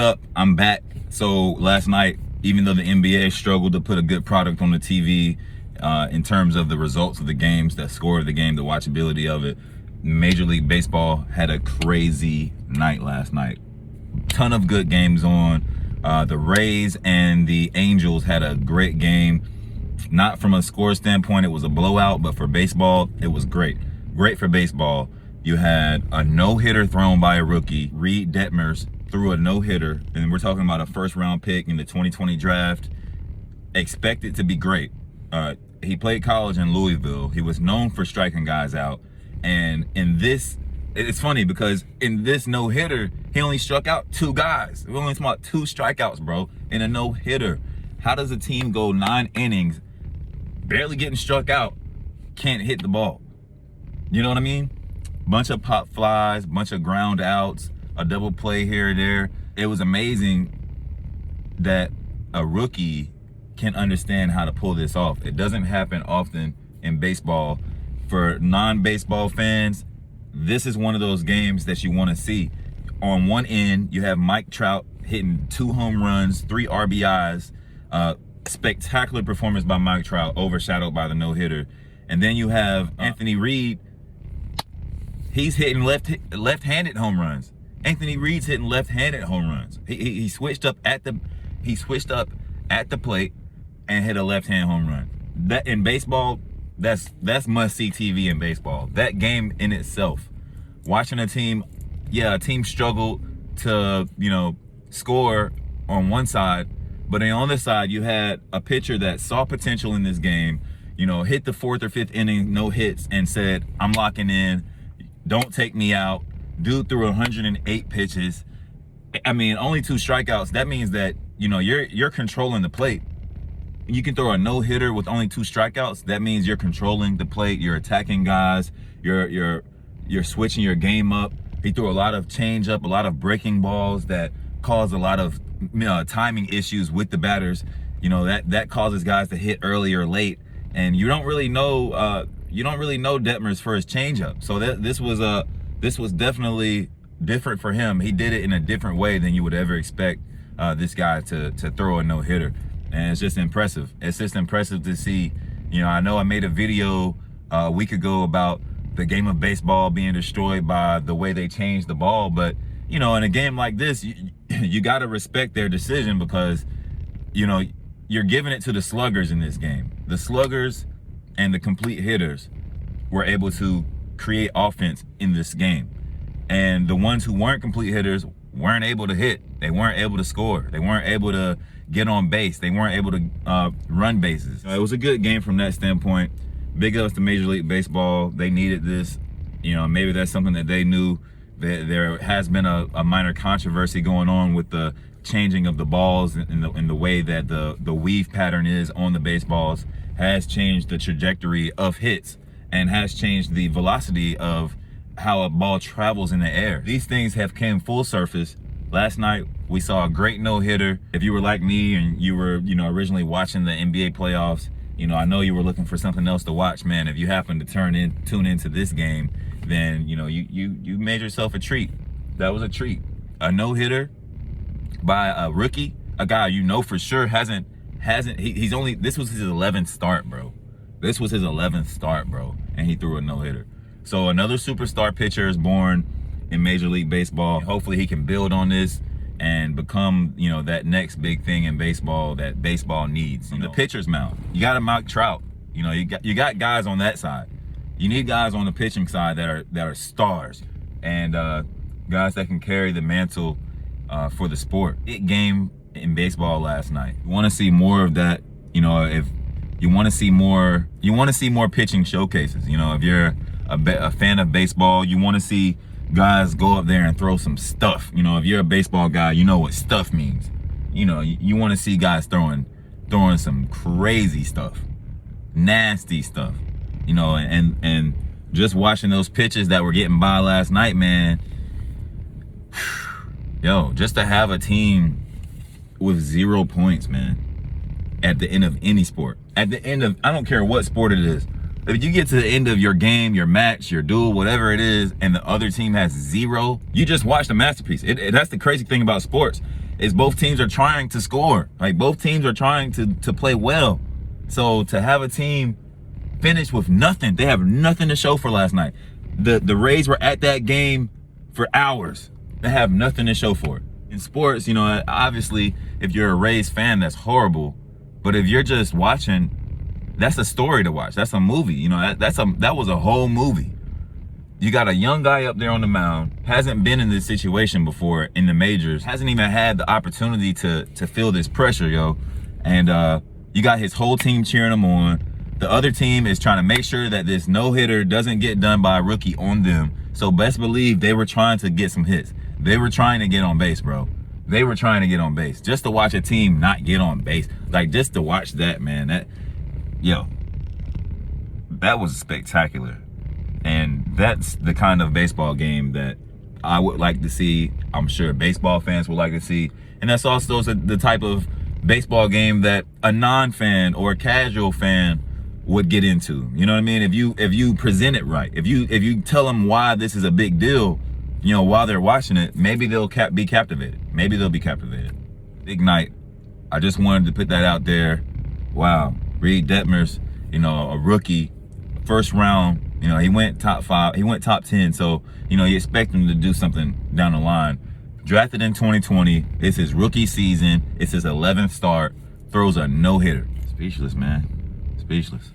Up, I'm back. So last night, even though the NBA struggled to put a good product on the TV in terms of the results of the games, the score of the game, the watchability of it, Major League Baseball had a crazy night last night. Ton of good games on. The Rays and the Angels had a great game. Not from a score standpoint, it was a blowout, but for baseball, it was great. Great for baseball. You had a no-hitter thrown by a rookie. Reid Detmers threw a no-hitter, and we're talking about a first-round pick in the 2020 draft. Expected to be great. He played college in Louisville. He was known for striking guys out. And in this, it's funny because in this no-hitter, he only struck out 2 guys. We only talking about 2 strikeouts, bro, in a no-hitter. How does a team go 9 innings, barely getting struck out, can't hit the ball? You know what I mean? Bunch of pop flies, bunch of ground outs, a double play here or there. It was amazing that a rookie can understand how to pull this off. It doesn't happen often in baseball. For non-baseball fans, this is one of those games that you want to see. On one end, you have Mike Trout hitting 2 home runs, 3 RBIs. Spectacular performance by Mike Trout, overshadowed by the no-hitter. And then you have Anthony Reid. He's hitting left-handed home runs. Anthony Reid's hitting left-handed home runs. He switched up at the plate and hit a left-hand home run. That in baseball, that's must-see TV in baseball. That game in itself, watching a team struggled to score on one side, but on the other side you had a pitcher that saw potential in this game. Hit the 4th or 5th inning, no hits, and said, "I'm locking in. Don't take me out." Dude threw 108 pitches. I mean, only 2 strikeouts. That means that you're controlling the plate. You can throw a no-hitter with only 2 strikeouts. That means you're controlling the plate. You're attacking guys. You're switching your game up. He threw a lot of change-up, a lot of breaking balls that caused a lot of timing issues with the batters. That causes guys to hit early or late, and you don't really know Detmers for his changeup. So this was definitely different for him. He did it in a different way than you would ever expect this guy to throw a no-hitter. And it's just impressive. It's just impressive to see. I know I made a video a week ago about the game of baseball being destroyed by the way they changed the ball. But, in a game like this, you got to respect their decision because, you're giving it to the sluggers in this game. The sluggers and the complete hitters were able to create offense in this game. And the ones who weren't complete hitters weren't able to hit. They weren't able to score. They weren't able to get on base. They weren't able to run bases. It was a good game from that standpoint. Big ups to Major League Baseball. They needed this. Maybe that's something that they knew. There has been a minor controversy going on with the changing of the balls and the way that the weave pattern is on the baseballs has changed the trajectory of hits and has changed the velocity of how a ball travels in the air. These things have came full surface. Last night, we saw a great no-hitter. If you were like me and you were, originally watching the NBA playoffs, I know you were looking for something else to watch, man. If you happen to tune into this game, then, you made yourself a treat. That was a treat. A no-hitter by a rookie, a guy for sure he's only, this was his 11th start, bro. This was his 11th start, bro, and he threw a no-hitter. So another superstar pitcher is born in Major League Baseball. Hopefully he can build on this and become, that next big thing in baseball that baseball needs. The pitcher's mound. You got a Mike Trout. You got guys on that side. You need guys on the pitching side that are stars and guys that can carry the mantle for the sport. Big game in baseball last night. You want to see more of that. If you want to see more, pitching showcases. If you're a fan of baseball, you want to see guys go up there and throw some stuff. If you're a baseball guy, you know what stuff means. You want to see guys throwing some crazy stuff, nasty stuff. And just watching those pitches that were getting by last night, man. Just to have a team with 0 points, man, at the end of any sport. At the end of, I don't care what sport it is. If you get to the end of your game, your match, your duel, whatever it is, and the other team has 0, you just watched a masterpiece. That's the crazy thing about sports. is both teams are trying to score. Like, both teams are trying to play well. So to have a team finish with nothing, they have nothing to show for last night. The Rays were at that game for hours. They have nothing to show for it. In sports, you know, obviously, if you're a Rays fan, that's horrible. But if you're just watching, that's a story to watch. That's a movie. You know, that was a whole movie. You got a young guy up there on the mound, hasn't been in this situation before in the majors, hasn't even had the opportunity to feel this pressure, yo. And you got his whole team cheering him on. The other team is trying to make sure that this no-hitter doesn't get done by a rookie on them. So best believe they were trying to get some hits. They were trying to get on base, bro. They were trying to get on base. Just to watch a team not get on base. Like, just to watch that, man. That was spectacular. And that's the kind of baseball game that I would like to see. I'm sure baseball fans would like to see. And that's also the type of baseball game that a non-fan or a casual fan would get into. You know what I mean? If you present it right, if you tell them why this is a big deal, you know, while they're watching it, maybe they'll be captivated. Maybe they'll be captivated. Big night. I just wanted to put that out there. Wow. Reid Detmers, you know, a rookie, first round. You know, he went top 5, he went top 10, so, you know, you expect him to do something down the line. Drafted in 2020, it's his rookie season, it's his 11th start, throws a no-hitter. Speechless, man. Speechless.